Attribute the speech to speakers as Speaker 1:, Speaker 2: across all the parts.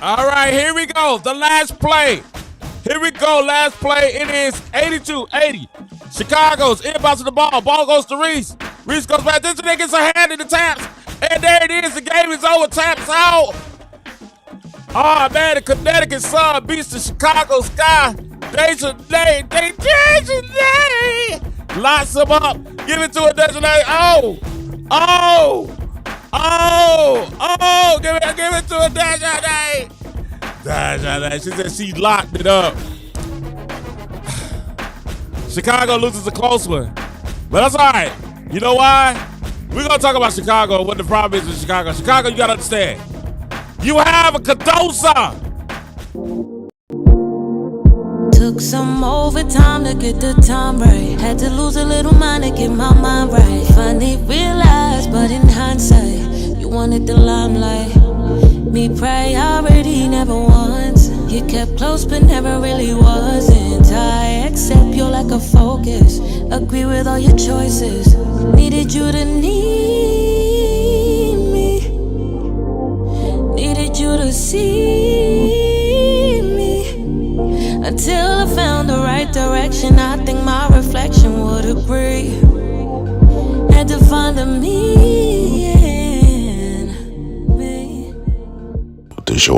Speaker 1: All right, here we go. The last play. Here we go. Last play. It is 82-80. Chicago's inbounds the ball. Ball goes to Reese. Reese goes back. This nigga gets a hand in the taps. And there it is. The game is over. Taps out. Oh, man. The Connecticut Sun beats the Chicago Sky. They locks him up. Give it to a Desjardins. Give it to a Desjardins. She said she locked it up. Chicago loses a close one. But that's all right. You know why? We're going to talk about Chicago, what the problem is with Chicago. Chicago, you got to understand. You have a Cardoso.
Speaker 2: Took some overtime to get the time right. Had to lose a little mind to get my mind right. Finally realized, but in hindsight, you wanted the limelight. Me priority never once. You kept close but never really wasn't. I accept you're like a focus. Agree with all your choices. Needed you to need me. Needed you to see me. Until I found the right direction, I think my reflection would agree. Had to find the me in me.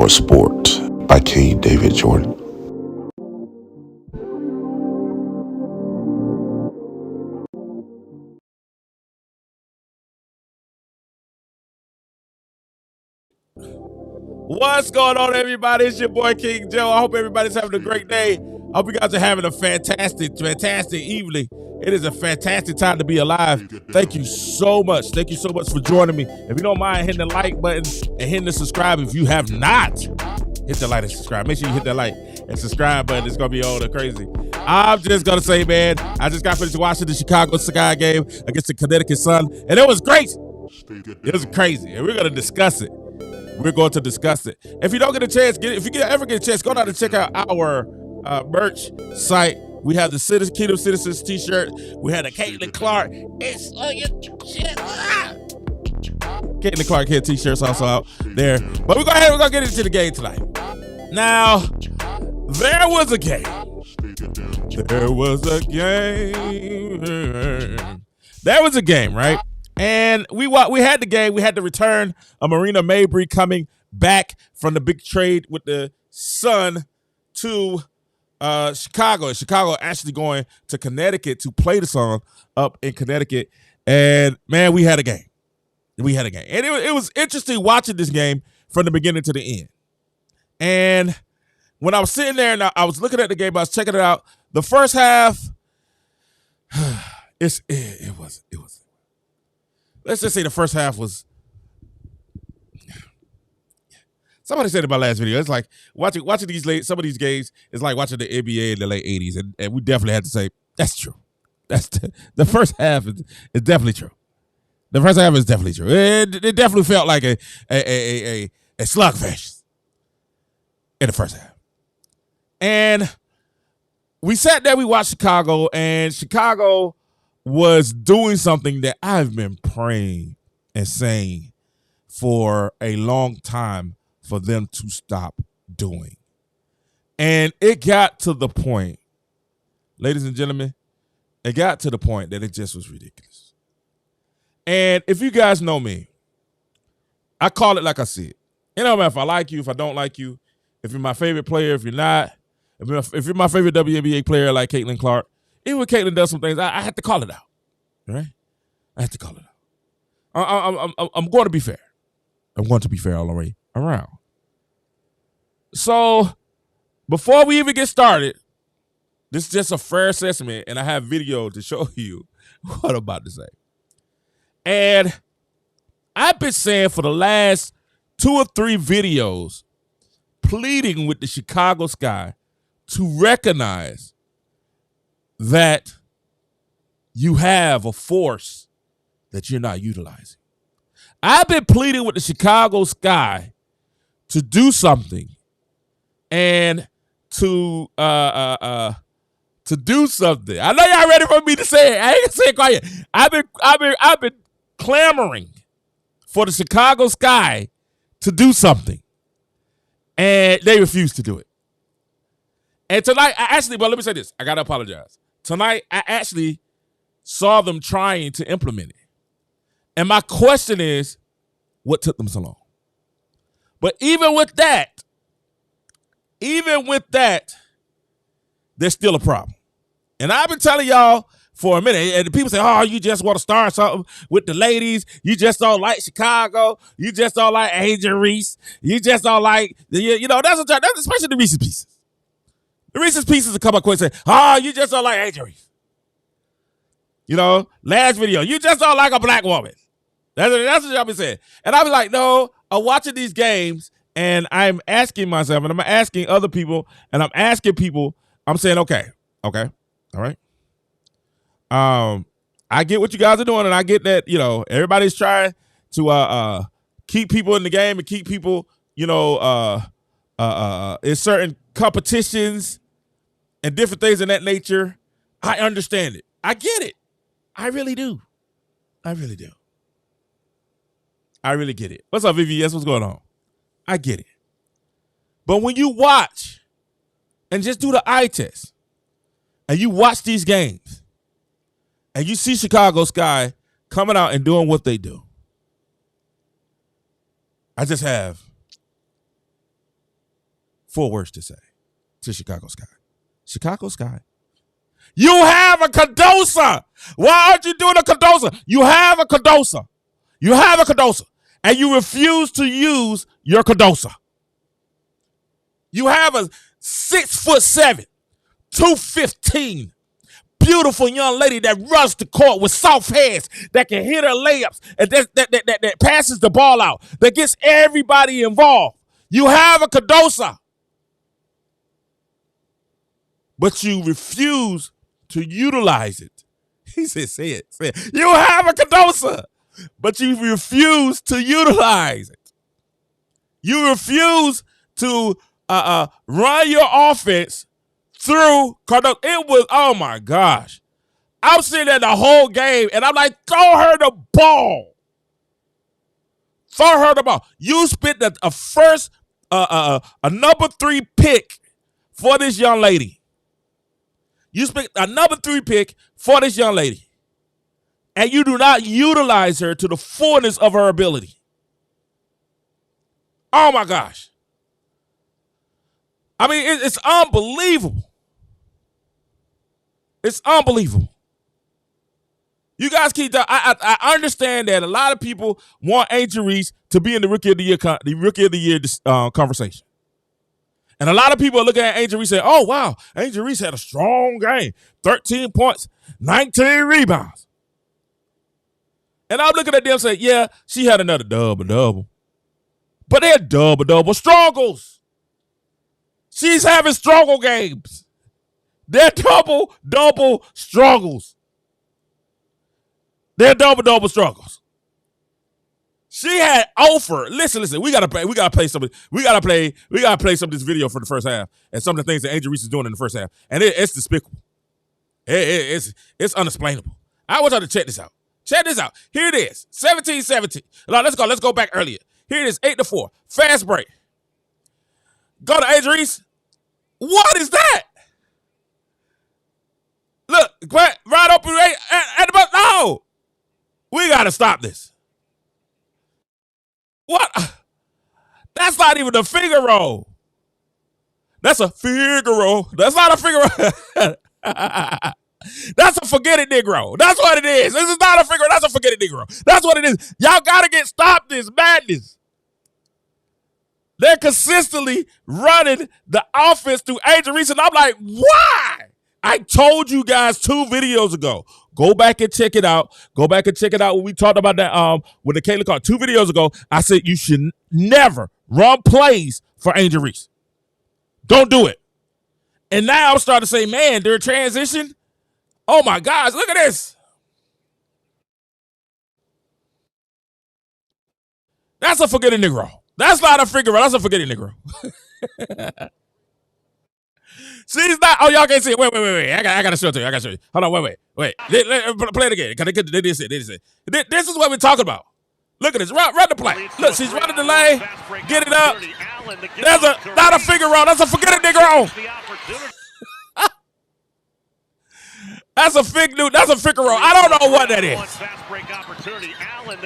Speaker 3: Sport by K. David Jordan.
Speaker 1: What's going on, everybody? It's your boy King Joe. I hope everybody's having a great day. I hope you guys are having a fantastic evening. It is a fantastic time to be alive. Thank you so much. Thank you so much for joining me. If you don't mind hitting the like button and hitting the subscribe if you have not, hit the like and subscribe. Make sure you hit that like and subscribe button. It's going to be all the crazy. I'm just going to say, man, I just got finished watching the Chicago Sky game against the Connecticut Sun, and it was great. It was crazy, and we're going to discuss it. We're going to discuss it. If you don't get a chance, ever get a chance, go down and check out our merch site. We have the Kingdom Citizens t-shirt. We had a Caitlin Clark. It's on your shit. Caitlin Clark here t-shirts also out there. But we're going to get into the game tonight. Now, there was a game. There was a game, right? And we had the game. We had the return of Marina Mabrey coming back from the big trade with the Sun to Chicago. And Chicago actually going to Connecticut to play the Sun up in Connecticut. And, man, we had a game. And it was interesting watching this game from the beginning to the end. And when I was sitting there and I was looking at the game, I was checking it out. The first half, it was. Let's just say the first half was. Somebody said in my last video, it's like watching some of these games is like watching the NBA in the late 80s, and we definitely had to say that's true. The first half is definitely true. The first half is definitely true. It definitely felt like a slugfest in the first half. And we sat there, we watched Chicago, and Chicago was doing something that I've been praying and saying for a long time for them to stop doing. And it got to the point, ladies and gentlemen, it got to the point that it just was ridiculous. And if you guys know me, I call it like I see it. It don't matter if I like you, if I don't like you, if you're my favorite player, if you're not, if you're my favorite WNBA player like Caitlin Clark, even when Caitlin does some things, I have to call it out, right? I have to call it out. I'm going to be fair. I'm going to be fair all the way around. So before we even get started, this is just a fair assessment, and I have video to show you what I'm about to say. And I've been saying for the last 2 or 3 videos, pleading with the Chicago Sky to recognize that you have a force that you're not utilizing. I've been pleading with the Chicago Sky to do something and to do something. I know y'all ready for me to say it. I ain't gonna say it quiet. I've been clamoring for the Chicago Sky to do something. And they refused to do it. And tonight, but let me say this. I got to apologize. Tonight, I actually saw them trying to implement it. And my question is, what took them so long? But even with that, there's still a problem. And I've been telling y'all for a minute, and people say, oh, you just want to start something with the ladies. You just don't like Chicago. You just don't like Angel Reese. You just don't like, that's especially the Reese's Pieces. The Reese's Pieces will come up quick and say, oh, you just don't like Angel Reese. Last video, you just don't like a black woman. That's what y'all been saying. And I was like, no, I'm watching these games, and I'm asking myself, and I'm asking other people, and I'm asking people, I'm saying, okay, all right. I get what you guys are doing, and I get that, everybody's trying to keep people in the game and keep people, in certain competitions and different things of that nature. I understand it. I get it. I really do. I really get it. What's up, VVS? What's going on? I get it. But when you watch and just do the eye test and you watch these games and you see Chicago Sky coming out and doing what they do, I just have 4 words to say to Chicago Sky. Chicago Sky. You have a Cardoso. Why aren't you doing a Cardoso? You have a Cardoso. And you refuse to use your Cardoso. You have a 6'7", 215, beautiful young lady that runs the court with soft hands, that can hit her layups, and that passes the ball out, that gets everybody involved. You have a Cardoso. But you refuse to utilize it. He said, say it. You have a Cardoso, but you refuse to utilize it. You refuse to run your offense through Cardoso. It was, oh my gosh. I'm sitting there the whole game, and I'm like, throw her the ball. You spent a number 3 pick for this young lady. You spent a number 3 pick for this young lady, and you do not utilize her to the fullness of her ability. Oh, my gosh. I mean, it's unbelievable. It's unbelievable. You guys keep that. I understand that a lot of people want Angel Reese to be in the Rookie of the Year conversation. And a lot of people are looking at Angel Reese and say, oh, wow, Angel Reese had a strong game. 13 points, 19 rebounds. And I'm looking at them saying, yeah, she had another double-double. But they're double-double struggles. She's having struggle games. They're double-double struggles. They're double-double struggles. She had offer. Listen. We gotta play some of this video for the first half and some of the things that Angel Reese is doing in the first half. And it's despicable. It's unexplainable. I want y'all to check this out. Check this out. Here it is. 17-17. Now let's go. Let's go back earlier. Here it is. 8-4. Fast break. Go to Angel Reese. What is that? Look, right open at the bus. No. We gotta stop this. What? That's not even a Figaro. That's a Figaro. That's not a Figaro. That's a forget it Negro. That's what it is. This is not a Figaro. That's a forget it Negro. That's what it is. Y'all got to stop this madness. They're consistently running the offense through Angel Reese, and I'm like, why? I told you guys 2 videos ago. Go back and check it out. When we talked about that with the Kamilla Cardoso 2 videos ago, I said you should never run plays for Angel Reese. Don't do it. And now I'm starting to say, man, their transition. Oh my gosh, look at this. That's a forgetting Negro. That's not a Figaro. That's a forgetting Negro. She's not. Oh, y'all can't see it. Wait. I gotta show it to you. Hold on. Wait. Play it again. They did it. This is what we're talking about. Look at this. Run the play. Look, she's running the lane. Get it up. That's not a figure roll. That's a forget it nigga roll. That's a fig dude. That's a figure roll. I don't know what that is.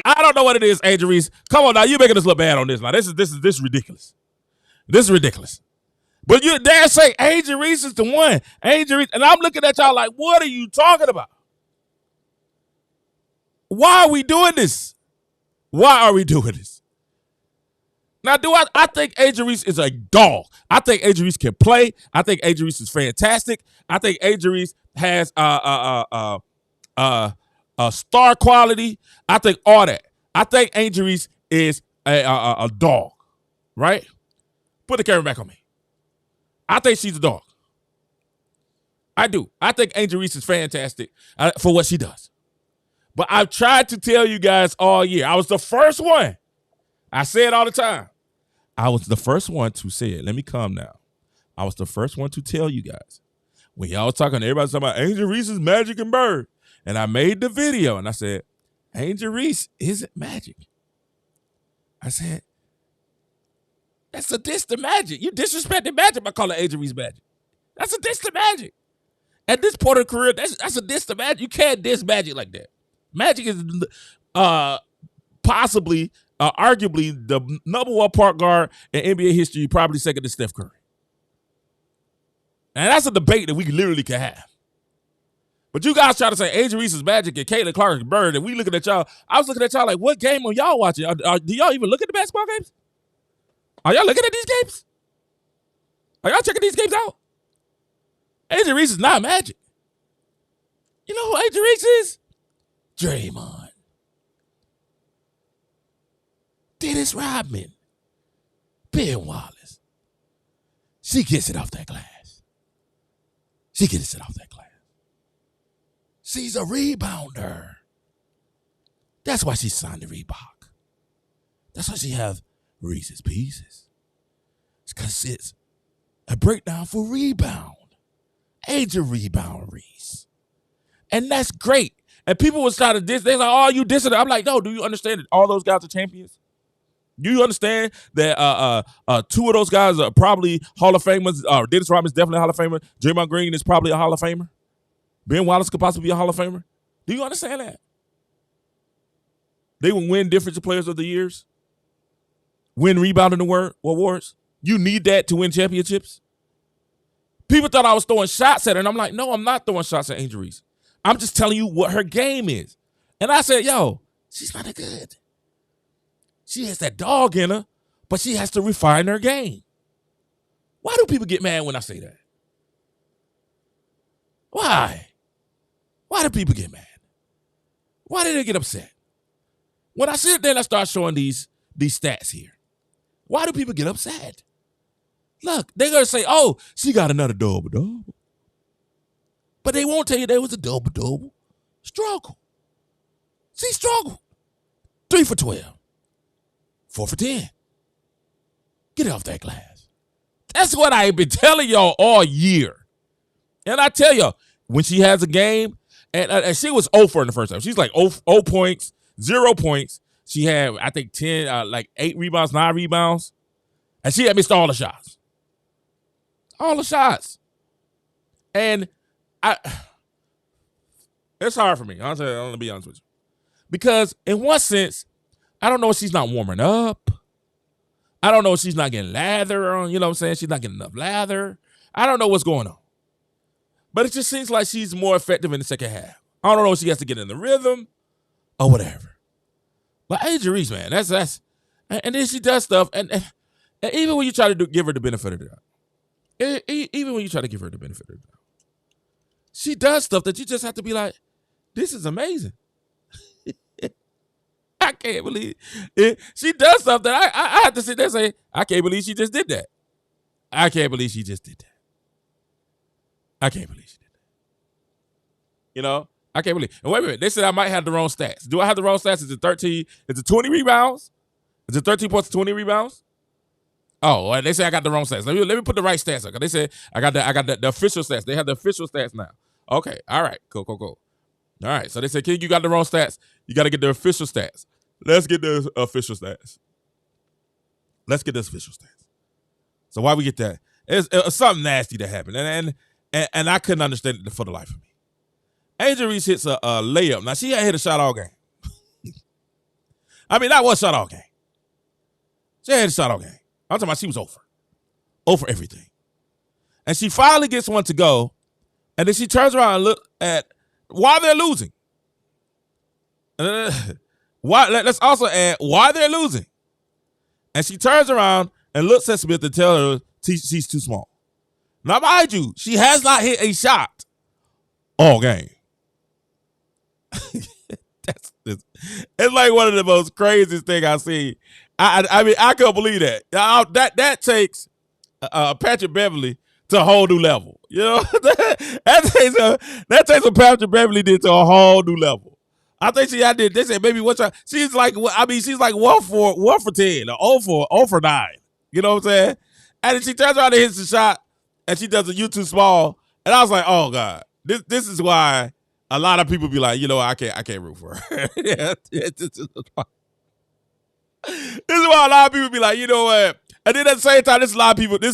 Speaker 1: I don't know what it is, Angel Reese. Come on now, you making us look bad on this now. This is ridiculous. This is ridiculous. But you dare say Angel Reese is the one. Angel Reese, and I'm looking at y'all like, what are you talking about? Why are we doing this? Why are we doing this? Now, I think Angel Reese is a dog. I think Angel Reese can play. I think Angel Reese is fantastic. I think Angel Reese has a star quality. I think all that. I think Angel Reese is a dog, right? Put the camera back on me. I think she's a dog. I do. I think Angel Reese is fantastic for what she does. But I've tried to tell you guys all year. I was the first one. I say it all the time. I was the first one to say it. Let me calm down. I was the first one to tell you guys. When y'all was talking, everybody's talking about Angel Reese's magic and bird. And I made the video and I said, Angel Reese isn't magic. I said, that's a diss to magic. You disrespected magic by calling Angel Reese magic. That's a diss to magic. At this point of the career, that's a diss to magic. You can't diss magic like that. Magic is possibly, arguably, the number one point guard in NBA history, probably second to Steph Curry. And that's a debate that we literally can have. But you guys try to say Angel Reese is magic and Caitlin Clark is bird, and we looking at y'all. I was looking at y'all like, what game are y'all watching? Do y'all even look at the basketball games? Are y'all looking at these games? Are y'all checking these games out? Angel Reese is not magic. You know who Angel Reese is? Draymond. Dennis Rodman. Ben Wallace. She gets it off that glass. She gets it off that glass. She's a rebounder. That's why she signed the Reebok. That's why she have Reese's Pieces. It's because it's a breakdown for rebound. Angel Rebound Reese. And that's great. And people was trying to diss. They're like, oh, you dissing it. I'm like, no, do you understand that all those guys are champions? Do you understand that two of those guys are probably Hall of Famers? Dennis Rodman is definitely a Hall of Famer. Draymond Green is probably a Hall of Famer. Ben Wallace could possibly be a Hall of Famer. Do you understand that? They will win Defensive Players of the Years. Win Rebounding Awards. You need that to win championships. People thought I was throwing shots at her, and I'm like, no, I'm not throwing shots at Angel Reese. I'm just telling you what her game is. And I said, yo, she's not that good. She has that dog in her, but she has to refine her game. Why do people get mad when I say that? Why? Why do people get mad? Why do they get upset? When I sit there and I start showing these stats here, why do people get upset? Look, they're going to say, oh, she got another double-double. But they won't tell you there was a double-double struggle. She struggled. 3 for 12. 4 for 10. Get it off that glass. That's what I've been telling y'all all year. And I tell y'all, when she has a game, and she was 0 for in the first half. She's like 0 points, 0 points. She had, I think, 8 rebounds, 9 rebounds. And she had missed all the shots. All the shots. And it's hard for me. I'm going to be honest with you. Because in one sense, I don't know if she's not warming up. I don't know if she's not getting lather on, you know what I'm saying? She's not getting enough lather. I don't know what's going on. But it just seems like she's more effective in the second half. I don't know if she has to get in the rhythm or whatever. But Angel Reese, man, that's and then she does stuff, and even when you try to give her the benefit of the doubt, even when you try to give her the benefit of the doubt, she does stuff that you just have to be like, this is amazing. I can't believe it. She does stuff that I have to sit there and say, I can't believe she just did that. I can't believe she just did that. I can't believe she did that. You know, I can't believe. And wait a minute, they said I might have the wrong stats. Do I have the wrong stats? Is it 13? Is it 20 rebounds? Is it 13 points, 20 rebounds? Oh, well, they say I got the wrong stats. Let me put the right stats up. They said I got the official stats. They have the official stats now. Okay, all right, cool. All right, so they said, King, you got the wrong stats. You got to get the official stats. Let's get the official stats. So why we get that? It's something nasty that happened, and I couldn't understand it for the life of me. Angel Reese hits a layup. Now she had hit a shot all game. I mean, not one shot all game. She had hit a shot all game. I'm talking about she was over everything, and she finally gets one to go, and then she turns around and look at why they're losing. Let's also add why they're losing, and she turns around and looks at Smith and tells her she's too small. Now, mind you, she has not hit a shot all game. It's like one of the most craziest things I've seen. I mean, I couldn't believe that. That takes Patrick Beverly to a whole new level. You know, that takes what Patrick Beverly did to a whole new level. I think they said maybe what's she's like, I mean, she's like 1 for 10, or 0 for 9. You know what I'm saying? And then she turns around and hits the shot, and she does a "you too small." And I was like, oh God, this is why a lot of people be like, you know, I can't root for her. Yeah, this is why a lot of people be like, you know what? And then at the same time, this is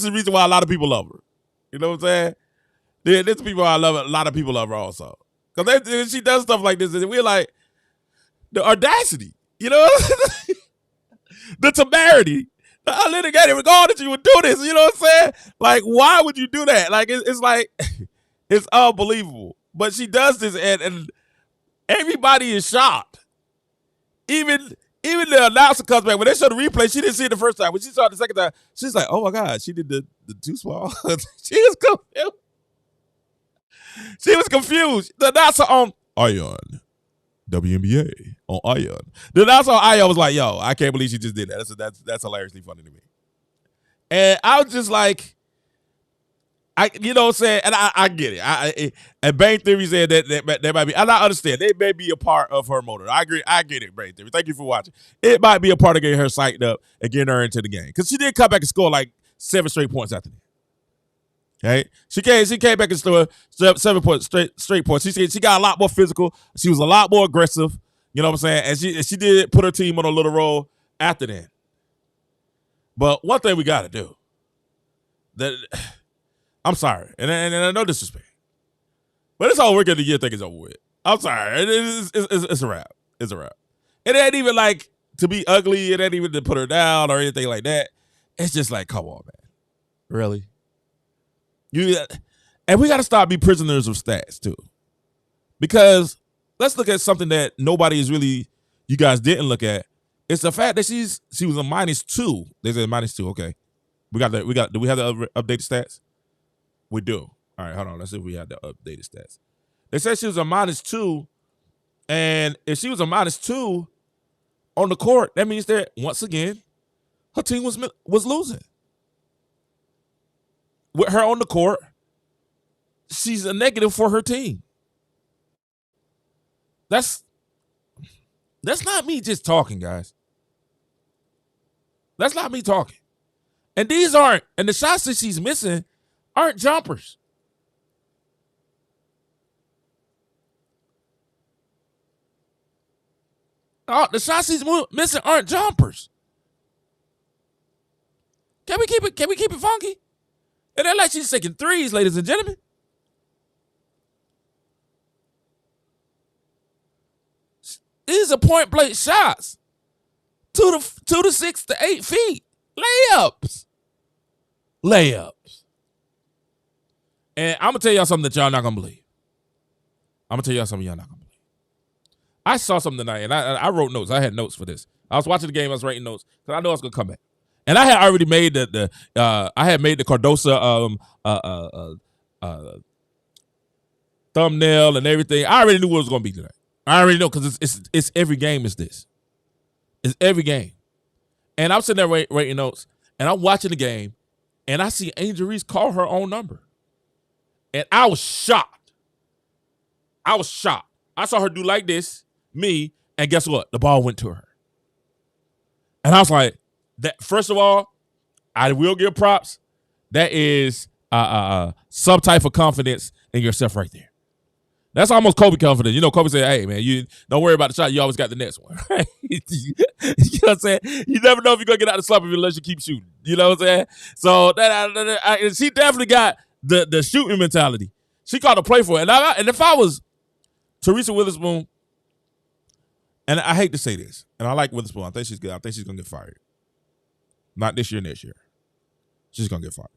Speaker 1: the reason why a lot of people love her. You know what I'm saying? This is people I love. A lot of people love her also, because she does stuff like this, and we're like, the audacity, you know, the temerity. I litigated regardless that you would do this. You know what I'm saying? Like, why would you do that? Like, it's like, it's unbelievable. But she does this, and everybody is shocked. Even the announcer comes back. When they show the replay, she didn't see it the first time. When she saw it the second time, she's like, oh my God, she did the too small. She was confused. She was confused. The announcer on Ion. WNBA on Ion. The announcer on Ion was like, yo, I can't believe she just did that. That's hilariously funny to me. And I was just like, you know what I'm saying? And I get it. And Bang Theory said that might be, and I understand, they may be a part of her motor. I agree. I get it, Bang Theory. Thank you for watching. It might be a part of getting her psyched up and getting her into the game. Because she did come back and score like 7 straight points after that. Okay? She came back and scored 7 points, straight points. She got a lot more physical. She was a lot more aggressive. You know what I'm saying? And she did put her team on a little roll after that. But one thing we got to do, I'm sorry, and I know disrespect, but this whole work of the year thing is over with. I'm sorry, it's a wrap. It's a wrap. It ain't even like to be ugly. It ain't even to put her down or anything like that. It's just like, come on, man, really? And we got to stop being prisoners of stats too, because let's look at something that nobody is really, you guys didn't look at. It's the fact that she was a -2. They said -2. Okay, we got that. Do we have the updated stats? We do. All right, hold on. Let's see if we have the updated stats. They said she was a -2, and if she was a -2 on the court, that means that once again, her team was losing. With her on the court, she's a negative for her team. That's not me just talking, guys. That's not me talking. And the shots that she's missing aren't jumpers. The shots he's missing aren't jumpers. Can we keep it funky? It ain't like she's taking threes, ladies and gentlemen. These are point blank shots. 2 to 6 to 8 feet. Layups. And I'm gonna tell y'all something that y'all not gonna believe. I saw something tonight, and I wrote notes. I had notes for this. I was watching the game. I was writing notes because I know I was gonna come back. And I had already made the Cardoso thumbnail and everything. I already knew what it was gonna be tonight. I already know because it's every game is this. It's every game. And I'm sitting there writing notes, and I'm watching the game, and I see Angel Reese call her own number. And I was shocked. I saw her do like this, me, and guess what? The ball went to her. And I was like, that. First of all, I will give props. That is some type of confidence in yourself right there. That's almost Kobe confidence. You know, Kobe said, hey, man, you don't worry about the shot. You always got the next one. Right? You know what I'm saying? You never know if you're going to get out of the slump unless you keep shooting. You know what I'm saying? So she definitely got the shooting mentality. She called a play for it. And if I was Teresa Witherspoon, and I hate to say this, and I like Witherspoon. I think she's good. I think she's going to get fired. Not this year, next year. She's going to get fired.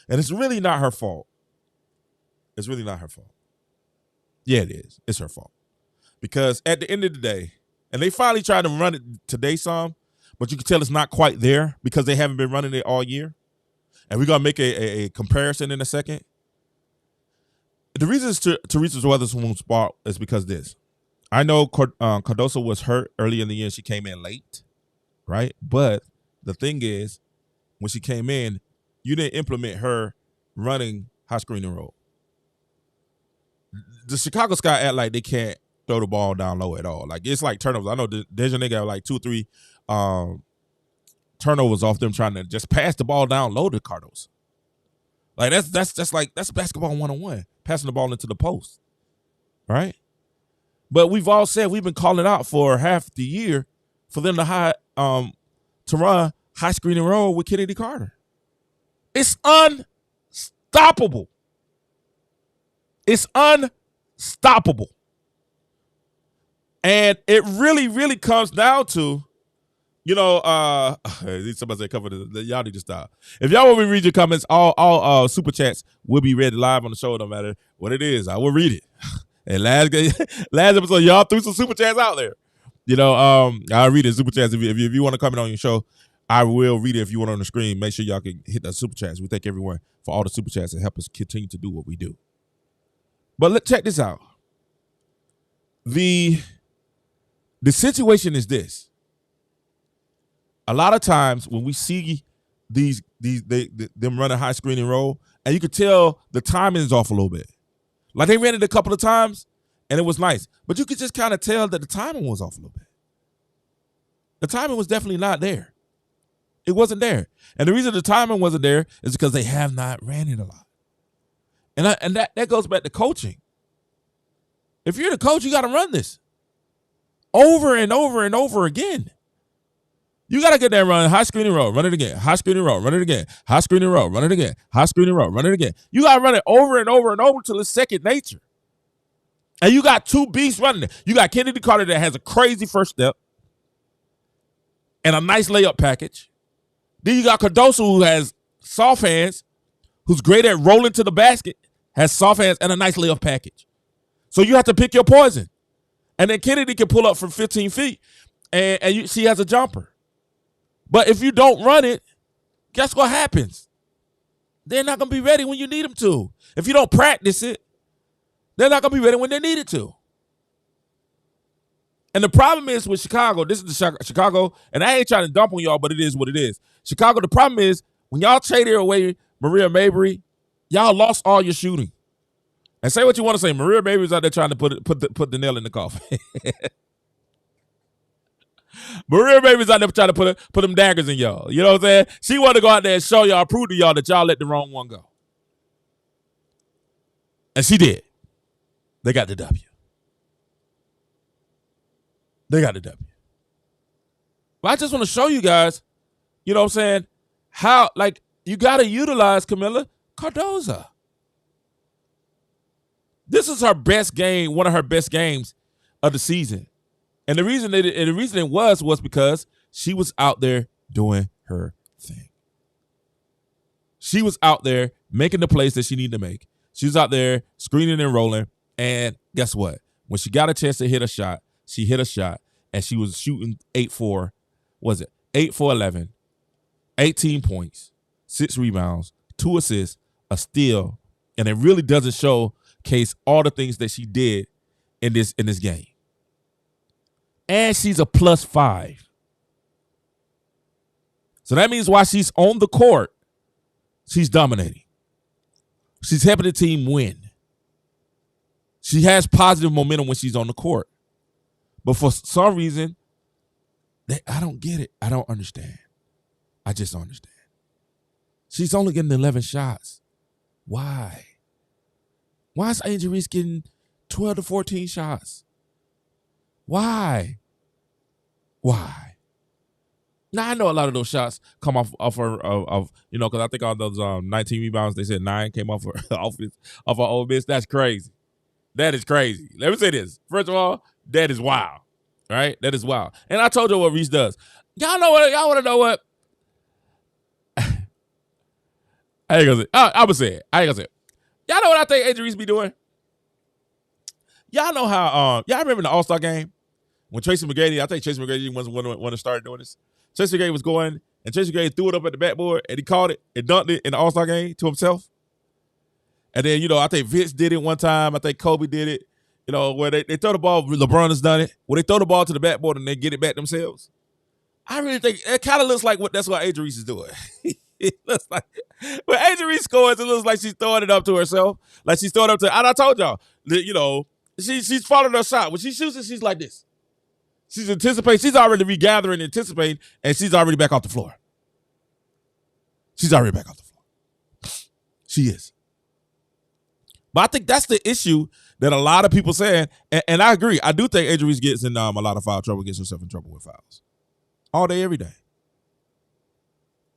Speaker 1: And it's really not her fault. It's really not her fault. Yeah, it is. It's her fault. Because at the end of the day, and they finally tried to run it today some, but you can tell it's not quite there because they haven't been running it all year. And we're going to make a comparison in a second. The reason Teresa Witherspoon's spot is because this. I know Cardoso was hurt early in the year. She came in late, right? But the thing is, when she came in, you didn't implement her running high screen and roll. The Chicago Sky act like they can't throw the ball down low at all. Like, it's like turnovers. I know Dejanay got like 2 or 3 turnovers off them trying to just pass the ball down low to Cardoso. Like, that's basketball 101, passing the ball into the post, right? But we've all said we've been calling out for half the year for them to run high screen and roll with Kennedy Carter. It's unstoppable. It's unstoppable. And it really, really comes down to, somebody said cover y'all need to stop. If y'all want me to read your comments, all super chats will be read live on the show, no matter what it is. I will read it. And last episode, y'all threw some super chats out there. I'll read it, super chats. If you want to comment on your show, I will read it. If you want on the screen, make sure y'all can hit the super chats. We thank everyone for all the super chats that help us continue to do what we do. But let's check this out. The situation is this. A lot of times when we see them running high screen and roll, and you could tell the timing is off a little bit. Like, they ran it a couple of times, and it was nice. But you could just kind of tell that the timing was off a little bit. The timing was definitely not there. It wasn't there. And the reason the timing wasn't there is because they have not ran it a lot. And that goes back to coaching. If you're the coach, you got to run this over and over and over again. You got to get there running high screen and roll, run it again, high screen and roll, run it again, high screen and roll, run it again, high screen and roll, run it again. You got to run it over and over and over till it's second nature. And you got 2 beasts running it. You got Kennedy Carter that has a crazy first step and a nice layup package. Then you got Cardoso, who has soft hands, who's great at rolling to the basket, has soft hands and a nice layup package. So you have to pick your poison. And then Kennedy can pull up from 15 feet, and she has a jumper. But if you don't run it, guess what happens? They're not going to be ready when you need them to. If you don't practice it, they're not going to be ready when they need it to. And the problem is with Chicago, this is the Chicago, and I ain't trying to dump on y'all, but it is what it is. Chicago, the problem is when y'all traded away Marina Mabrey, y'all lost all your shooting. And say what you want to say, Marina Mabrey's out there trying to put the nail in the coffin. Marina Mabrey's out there trying to put them daggers in y'all. You know what I'm saying? She wanted to go out there and show y'all, prove to y'all that y'all let the wrong one go. And she did. They got the W. They got the W. But I just want to show you guys, you know what I'm saying, how, like, you got to utilize Kamilla Cardoso. This is her best game, one of her best games of the season. And the reason it was because she was out there doing her thing. She was out there making the plays that she needed to make. She was out there screening and rolling. And guess what? When she got a chance to hit a shot, she hit a shot. And she was shooting 8 for 11, 18 points, 6 rebounds, 2 assists, a steal. And it really doesn't showcase all the things that she did in this game. And she's a +5. So that means while she's on the court, she's dominating. She's helping the team win. She has positive momentum when she's on the court. But for some reason, I don't get it. I don't understand. I just don't understand. She's only getting 11 shots. Why? Why is Angel Reese getting 12 to 14 shots. Why? Why? Now, I know a lot of those shots come off of because I think all those 19 rebounds, they said 9 came off her off her Ole Miss. That's crazy. That is crazy. Let me say this. First of all, that is wild. Right? That is wild. And I told you what Reese does. Y'all know what? Y'all want to know what? I ain't gonna say. I'm gonna say it. I ain't gonna say it. Y'all know what I think Angel Reese be doing? Y'all know how y'all remember the All-Star game when Tracy McGrady, I think Tracy McGrady was one to start doing this. Tracy McGrady was going and Tracy McGrady threw it up at the backboard and he caught it and dunked it in the All-Star game to himself. And then, I think Vince did it one time. I think Kobe did it. Where they throw the ball, LeBron has done it. Where they throw the ball to the backboard and they get it back themselves. I really think it kind of looks like that's what Angel Reese is doing. It looks like when Angel Reese scores, it looks like she's throwing it up to herself. Like she's throwing it up to, and I told y'all, she's following her shot. When she shoots it, she's like this. She's anticipating. She's already regathering, anticipating, and she's already back off the floor. She's already back off the floor. She is. But I think that's the issue that a lot of people saying, and I agree. I do think Angel Reese gets in a lot of foul trouble, gets herself in trouble with fouls. All day, every day.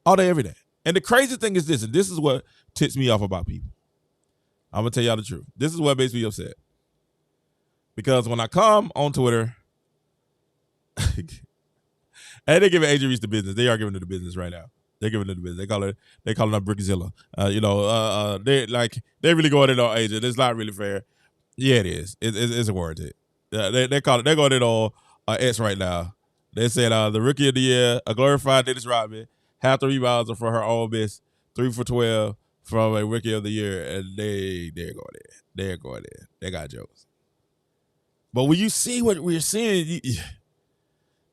Speaker 1: All day, every day. And the crazy thing is this, and this is what ticks me off about people. I'm going to tell y'all the truth. This is what makes me upset. Because when I come on Twitter, and they're giving Angel Reese the business. They are giving her the business right now. They're giving her the business. They call her Brickzilla. They really going in on Angel. It's not really fair. Yeah, it is. It's a word. They're going in on X right now. They said the rookie of the year, a glorified Dennis Rodman, half the rebounds are for her Ole Miss, 3 for 12 from a rookie of the year, and they're going in. They're going in. They got jokes. But when you see what we're seeing,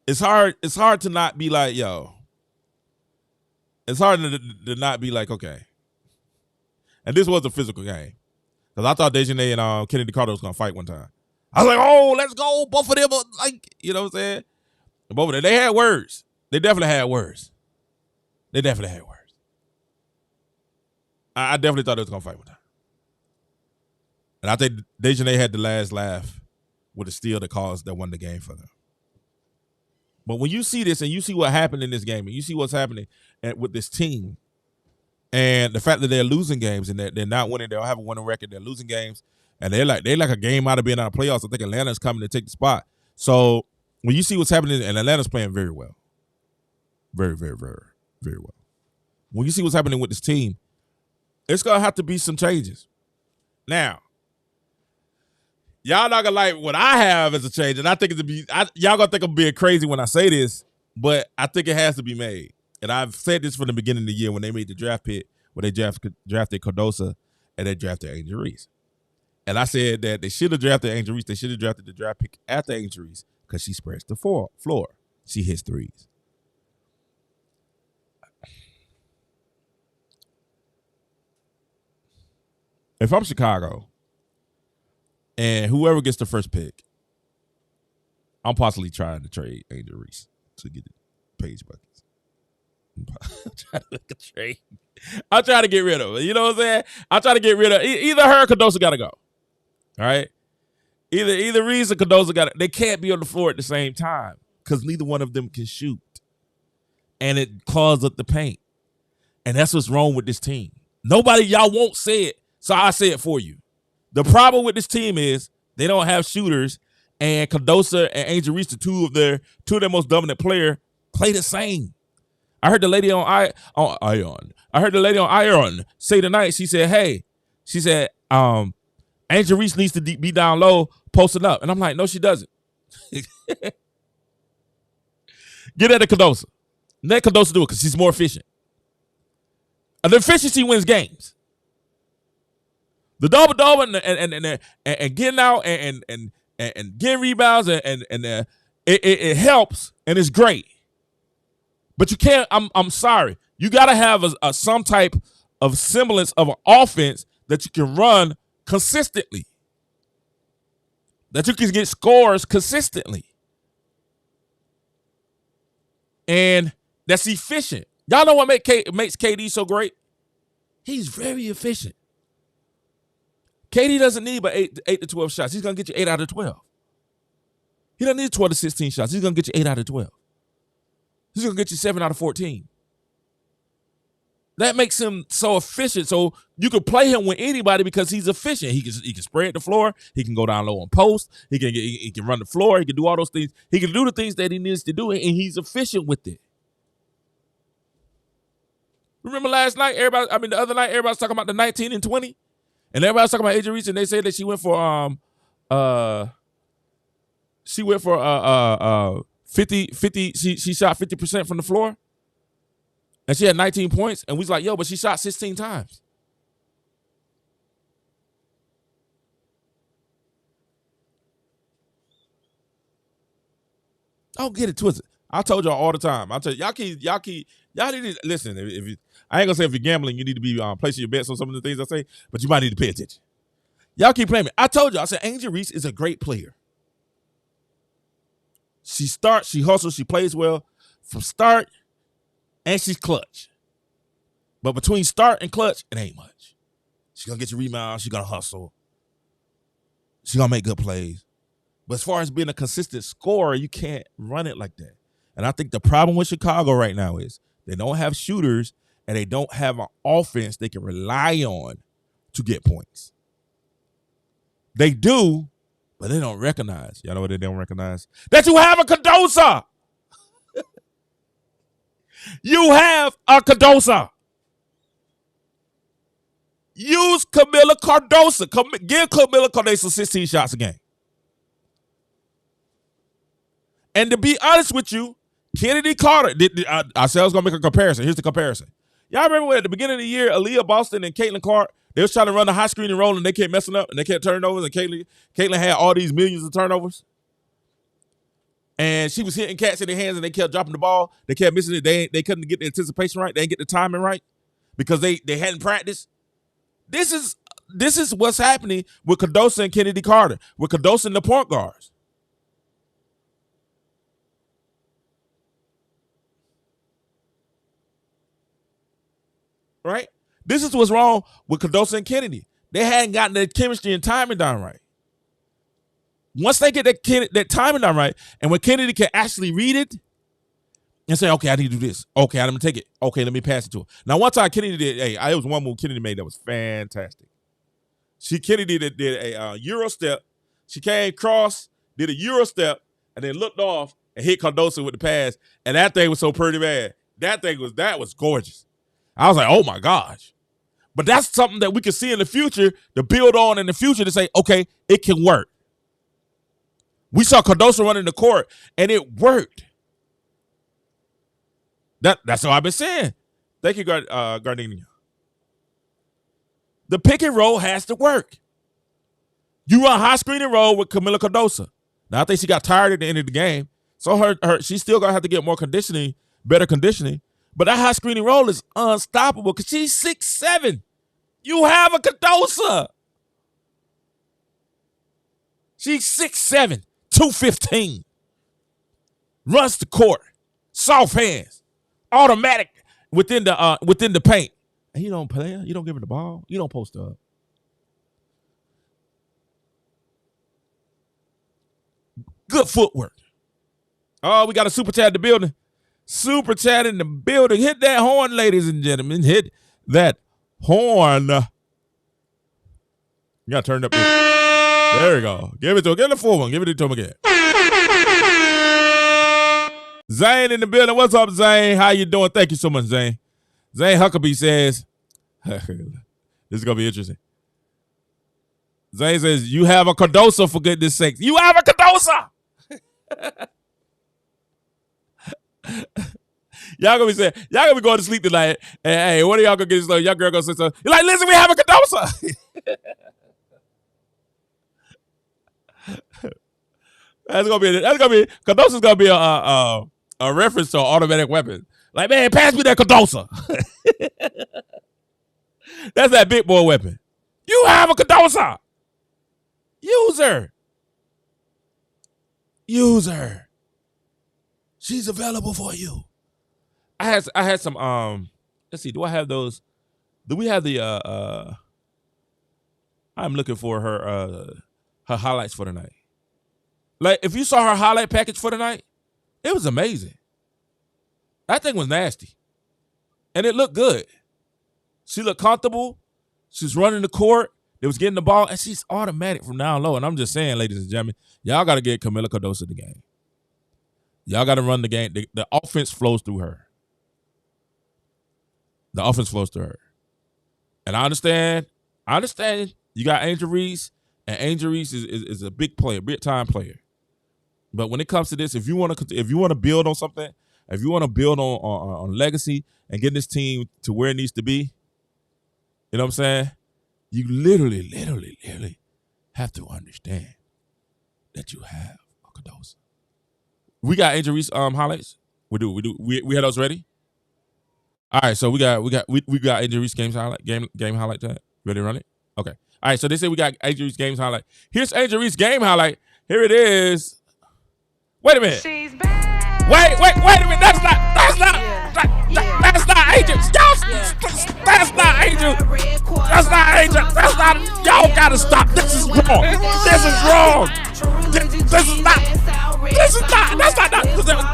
Speaker 1: it's hard to not be like, yo. It's hard to not be like, okay. And this was a physical game. Because I thought Dejanay and Kennedy Carter was going to fight one time. I was like, oh, let's go. Both of them, you know what I'm saying? Both of them. They had words. They definitely had words. I definitely thought they was going to fight one time. And I think Dejanay had the last laugh with a steal that won the game for them. But when you see this and you see what happened in this game and you see what's happening with this team and the fact that they're losing games and they're not winning, they don't have a winning record, they're losing games, and they're like a game out of being out of playoffs. I think Atlanta's coming to take the spot. So when you see what's happening, and Atlanta's playing very well. Very, very, very, very well. When you see what's happening with this team, it's going to have to be some changes. Now, y'all not gonna like what I have as a change, and I think y'all gonna think I'm being crazy when I say this, but I think it has to be made. And I've said this from the beginning of the year when they made the draft pick, when they drafted Cardoso and they drafted Angel Reese. And I said that they should have drafted Angel Reese. They should have drafted the draft pick after Angel Reese because she spreads the floor. She hits threes. If I'm Chicago, and whoever gets the first pick, I'm possibly trying to trade Angel Reese to get the Page buckets. I'm trying to make a trade. I'm trying to get rid of her. You know what I'm saying? I'm trying to get rid of either her or Cardoso got to go. All right? Either Reese or Cardoso got to. They can't be on the floor at the same time because neither one of them can shoot. And it clogs up the paint. And that's what's wrong with this team. Y'all won't say it, so I say it for you. The problem with this team is they don't have shooters, and Cardoso and Angel Reese, two of their most dominant players, play the same. I heard the lady on Ion. I heard the lady on Ion say tonight. She said, Angel Reese needs to be down low, posting up, and I'm like, no, she doesn't. Get at the Cardoso. Let Cardoso do it because she's more efficient. And the efficiency wins games. The double and getting out and getting rebounds and it helps and it's great. But you can't. I'm sorry. You got to have some type of semblance of an offense that you can run consistently. That you can get scores consistently, and that's efficient. Y'all know what makes KD so great? He's very efficient. KD doesn't need but 8 to 12 shots. He's going to get you 8 out of 12. He doesn't need 12 to 16 shots. He's going to get you 8 out of 12. He's going to get you 7 out of 14. That makes him so efficient. So you can play him with anybody because he's efficient. He can spread the floor. He can go down low on post. He can run the floor. He can do all those things. He can do the things that he needs to do, and he's efficient with it. Remember the other night, everybody was talking about the 19 and 20, and everybody was talking about Angel Reese, and they said that she went for 50. She shot 50% from the floor. And she had 19 points, and we was like, yo, but she shot 16 times. Don't get it twisted. I told y'all all the time. I tell you, y'all need to listen. I ain't gonna say if you're gambling, you need to be placing your bets on some of the things I say, but you might need to pay attention. Y'all keep playing me. I told y'all, I said Angel Reese is a great player. She starts, she hustles, she plays well from start. And she's clutch. But between start and clutch, it ain't much. She's going to get you rebounds. She's going to hustle. She's going to make good plays. But as far as being a consistent scorer, you can't run it like that. And I think the problem with Chicago right now is they don't have shooters and they don't have an offense they can rely on to get points. They do, but they don't recognize. Y'all know what they don't recognize? That you have a Cardoso. You have a Cardoso. Use Kamilla Cardoso. Give Kamilla Cardoso 16 shots a game. And to be honest with you, Kennedy Carter, I said I was going to make a comparison. Here's the comparison. Y'all remember when at the beginning of the year, Aaliyah Boston and Caitlin Clark, they was trying to run the high screen and roll, and they kept messing up, and they kept turnovers, and Caitlin had all these millions of turnovers. And she was hitting cats in their hands, and they kept dropping the ball. They kept missing it. They couldn't get the anticipation right. They didn't get the timing right because they hadn't practiced. This is what's happening with Cardoso and Kennedy Carter, with Cardoso and the point guards. Right? This is what's wrong with Cardoso and Kennedy. They hadn't gotten the chemistry and timing down right. Once they get that timing down right, and when Kennedy can actually read it and say, okay, I need to do this. Okay, I'm going to take it. Okay, let me pass it to her. Now, one time Kennedy did, it was one move Kennedy made that was fantastic. Kennedy did a Euro step. She came across, did a Euro step, and then looked off and hit Cardoso with the pass. And that thing was so pretty bad. That was gorgeous. I was like, oh my gosh. But that's something that we can see in the future to build on in the future to say, okay, it can work. We saw Cardoso running the court, and it worked. That's what I've been saying. Thank you, Gardenia. The pick and roll has to work. You run high screen and roll with Kamilla Cardoso. Now, I think she got tired at the end of the game, so she's still going to have to get more conditioning, better conditioning. But that high screen and roll is unstoppable because she's 6'7". You have a Cardoso. She's 6'7". 215, runs the court, soft hands, automatic within the paint. And you don't play her, you don't give her the ball, you don't post up. Good footwork. Oh, we got a super chat in the building. Super chat in the building. Hit that horn, ladies and gentlemen. Hit that horn. You gotta turn it up. There we go. Give it to him. Give it the full one. Give it to him again. Zane in the building. What's up, Zane? How you doing? Thank you so much, Zane. Zane Huckabee says, this is going to be interesting. Zane says, you have a Cardoso for goodness sake. You have a Cardoso! Y'all gonna be going to sleep tonight. And, hey, what are y'all gonna get? Y'all girl gonna say something. You're like, listen, we have a Cardoso. That's gonna be Cardoso's gonna be a reference to an automatic weapon. Like, man, pass me that Cardoso. That's that big boy weapon. You have a Cardoso. Use her. She's available for you. I had some let's see, do I have those? Do we have the I'm looking for her highlights for tonight. Like, if you saw her highlight package for tonight, it was amazing. That thing was nasty. And it looked good. She looked comfortable. She's running the court. They was getting the ball, and she's automatic from down low. And I'm just saying, ladies and gentlemen, y'all got to get Kamilla Cardoso the game. Y'all got to run the game. The offense flows through her. The offense flows through her. And I understand you got Angel Reese, and Angel Reese is a big player, big time player. But when it comes to this, if you want to build on something, if you want to build on legacy and get this team to where it needs to be, you know what I'm saying? You literally have to understand that you have a Cardoso. We got Angel Reese highlights. We do. We had those ready. All right, so we got Angel Reese game highlight chat. Ready to run it? Okay. All right, so they say we got Angel Reese games highlight. Here's Angel Reese game highlight. Here it is. Wait a minute. She's back. Wait a minute. That's not Angel. That's not Angel. That's not Angel. That's not. Y'all gotta stop. This is wrong. This is wrong. This is not.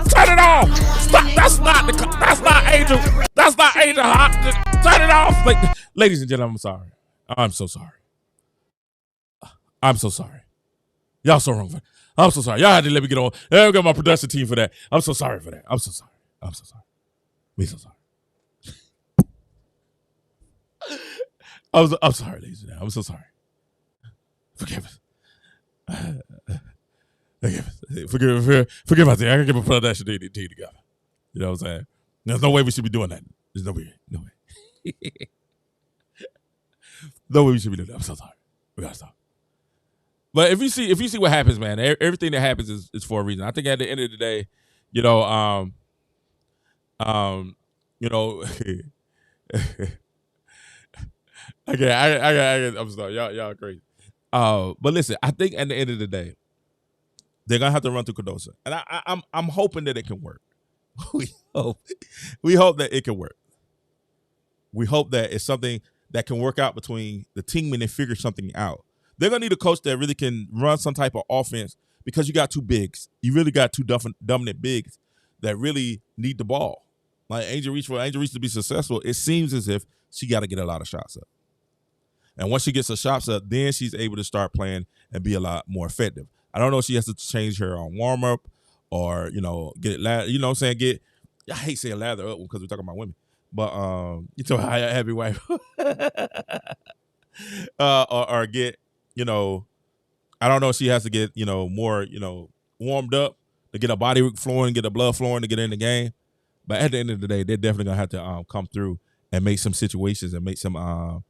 Speaker 1: Turn it off. Stop. That's not Angel. That's not Angel. Turn it off. Ladies and gentlemen, I'm sorry. I'm so sorry. I'm so sorry. Y'all so wrong. I'm so sorry. Y'all had to let me get on. I got my production team for that. I'm so sorry for that. I'm so sorry. Me so sorry. I'm sorry, ladies and gentlemen. I'm so sorry. Forgive us. Forgive us. I can get my production team together. You know what I'm saying? There's no way we should be doing that. There's no way. No way we should be doing that. I'm so sorry. We gotta stop. But if you see what happens, man, everything that happens is for a reason. I think at the end of the day, I'm sorry, y'all crazy. But listen, I think at the end of the day, they're gonna have to run through Cardoso, and I'm hoping that it can work. We hope that it can work. We hope that it's something that can work out between the team and they figure something out. They're going to need a coach that really can run some type of offense because you got two bigs. You really got two dominant bigs that really need the ball. Like Angel Reese, for Angel Reese to be successful, it seems as if she got to get a lot of shots up. And once she gets her shots up, then she's able to start playing and be a lot more effective. I don't know if she has to change her warm-up or, get it, what I'm saying? I hate saying lather up because we're talking about women. But, happy wife. or get, I don't know if she has to get, more, warmed up to get her body flowing, get her blood flowing to get in the game. But at the end of the day, they're definitely going to have to come through and make some situations and make some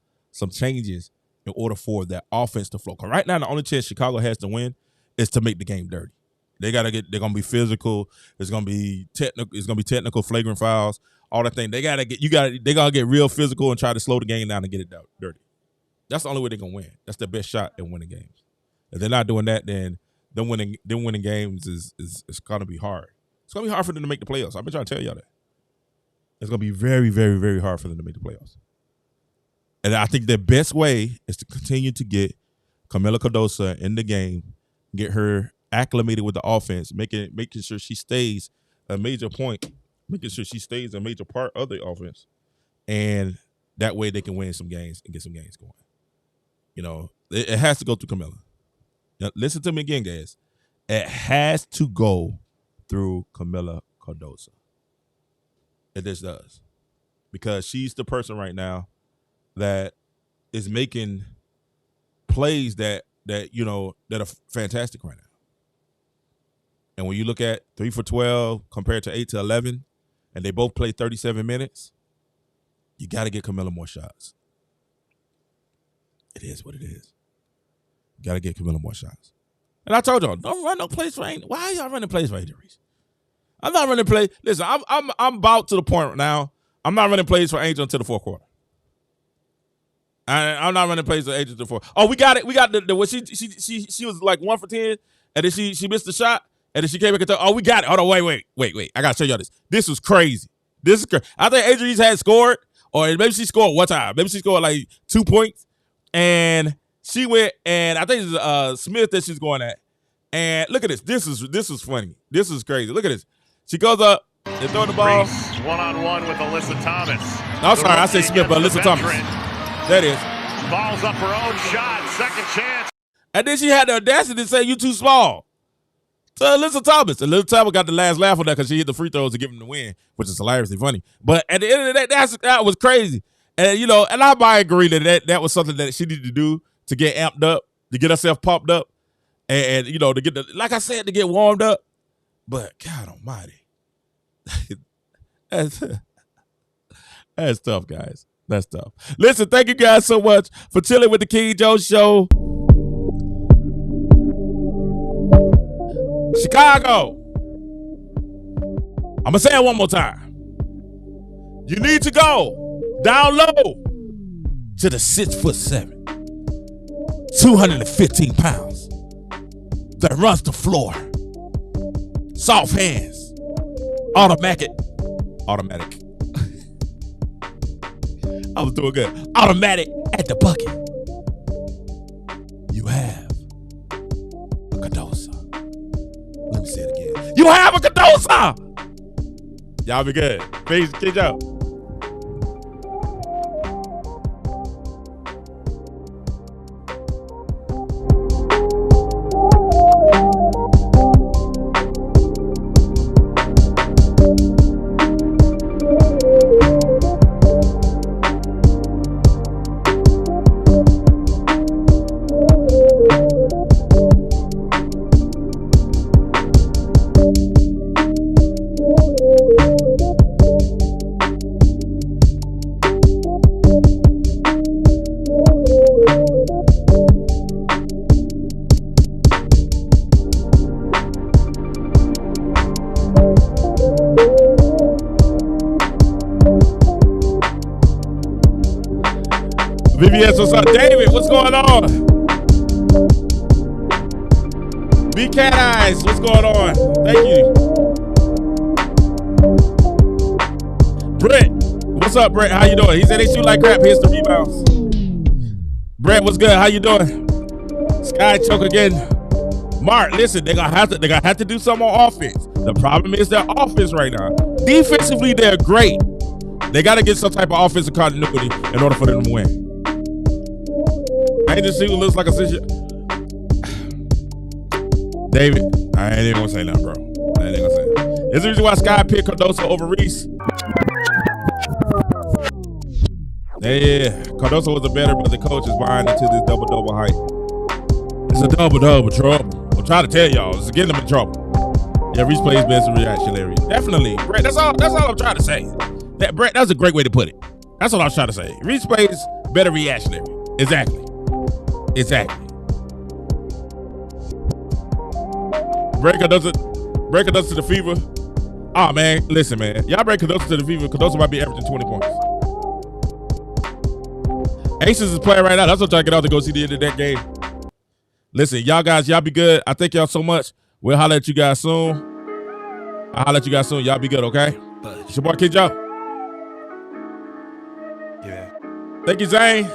Speaker 1: changes in order for that offense to flow. Because right now, the only chance Chicago has to win is to make the game dirty. They're going to be physical. It's going to be technical, flagrant fouls, all that thing. They're going to get real physical and try to slow the game down and get it dirty. That's the only way they're going to win. That's their best shot at winning games. If they're not doing that, then them winning games is going to be hard. It's going to be hard for them to make the playoffs. I've been trying to tell y'all that. It's going to be very, very, very hard for them to make the playoffs. And I think the best way is to continue to get Kamilla Cardoso in the game, get her acclimated with the offense, making sure she stays a major point, making sure she stays a major part of the offense. And that way they can win some games and get some games going. It has to go through Camilla. Now, listen to me again, guys. It has to go through Kamilla Cardoso. It just does. Because she's the person right now that is making plays that are fantastic right now. And when you look at 3 for 12 compared to 8 to 11, and they both play 37 minutes, you got to get Camilla more shots. It is what it is. You got to get Camilla more shots. And I told y'all, don't run no plays for Angel. Why are y'all running plays for Angel Reese? I'm not running plays. Listen, I'm about to the point now. I'm not running plays for Angel until the fourth quarter. I'm not running plays for Angel until the fourth. Oh, we got it. We got the what she was like 1 for 10, and then she missed the shot, and then she came back and told, oh, we got it. Hold on, wait. I gotta show y'all this. This was crazy. This is crazy. I think Angel Reese had scored, or maybe she scored one time. Maybe she scored like 2 points, and She went, and I think it's Smith that she's going at. And look at this. This is funny. This is crazy. Look at this. She goes up and throw the ball.
Speaker 4: One-on-one with Alyssa Thomas.
Speaker 1: I'm sorry, I said Smith, but Alyssa Thomas. That is.
Speaker 4: Balls up her own shot. Second chance.
Speaker 1: And then she had the audacity to say, you too small. So Alyssa Thomas. Alyssa Thomas got the last laugh on that because she hit the free throws to give him the win, which is hilariously funny. But at the end of the day, that was crazy. And, you know, and I might agree that was something that she needed to do to get amped up, to get herself pumped up, and you know, to get like I said, to get warmed up. But God almighty. That's tough, guys. That's tough. Listen, thank you guys so much for chilling with the King Joe Show. Chicago. I'm going to say it one more time. You need to go down low to the 6'7", 215 pounds that runs the floor. Soft hands. Automatic. I was doing good. Automatic at the bucket. You have a Cardoso. Let me say it again. You have a Cardoso. Y'all be good. Peace. Keep up. VBS, what's up? David, what's going on? Big Cat Eyes, what's going on? Thank you. Brett, what's up, Brett? How you doing? He said they shoot like crap. Here's the rebounds. Brett, what's good? How you doing? Sky choke again. Mark, listen, they're gonna have to do some more offense. The problem is their offense right now. Defensively, they're great. They got to get some type of offensive continuity in order for them to win. Angel Reese looks like a situation. David, I ain't even gonna say nothing, bro. I ain't even gonna say it. Is the reason why Sky picked Cardoso over Reese? Yeah. Cardoso was a better, but the coach is behind it to this double-double height. It's a double-double trouble. I'm trying to tell y'all, it's getting them in trouble. Yeah, Reese plays best reactionary. Definitely. Brett, that's all I'm trying to say. Brett, that's a great way to put it. That's what I was trying to say. Reese plays better reactionary. Exactly. Breaker does it to the fever. Oh man, listen, man. Y'all break Cardoso to the fever. Cardoso might be averaging 20 points. Aces is playing right now. That's what I'm trying to get out to go see the end of that game. Listen, y'all guys, y'all be good. I thank y'all so much. We'll holler at you guys soon. I'll holler at you guys soon. Y'all be good, okay? It's your boy Kid Joe. Yeah. Thank you, Zane.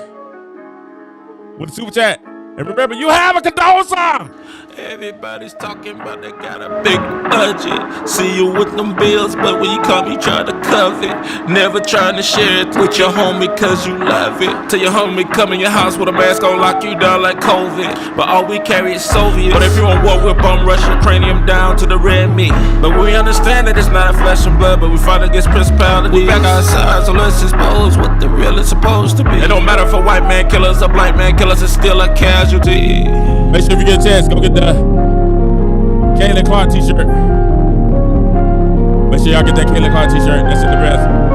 Speaker 1: With the super chat. And remember, you have a Cardoso!
Speaker 5: Everybody's talking about they got a big budget. See you with them bills, but when you come, you try to cover it. Never trying to share it with your homie, cause you love it. Till your homie come in your house with a mask on, lock you down like COVID. But all we carry is Soviets. But if you on war, we'll bum rush your cranium down to the red meat. But we understand that it's not a flesh and blood, but we fight against principalities. We back outside, so let's expose what the real is supposed to be. It don't matter if a white man killers or black man killers, it's still a casualty.
Speaker 1: Make sure if you get a chance, go get the Kayla Clark t-shirt. Make sure y'all get that Kayla Clark t-shirt. That's in the breath.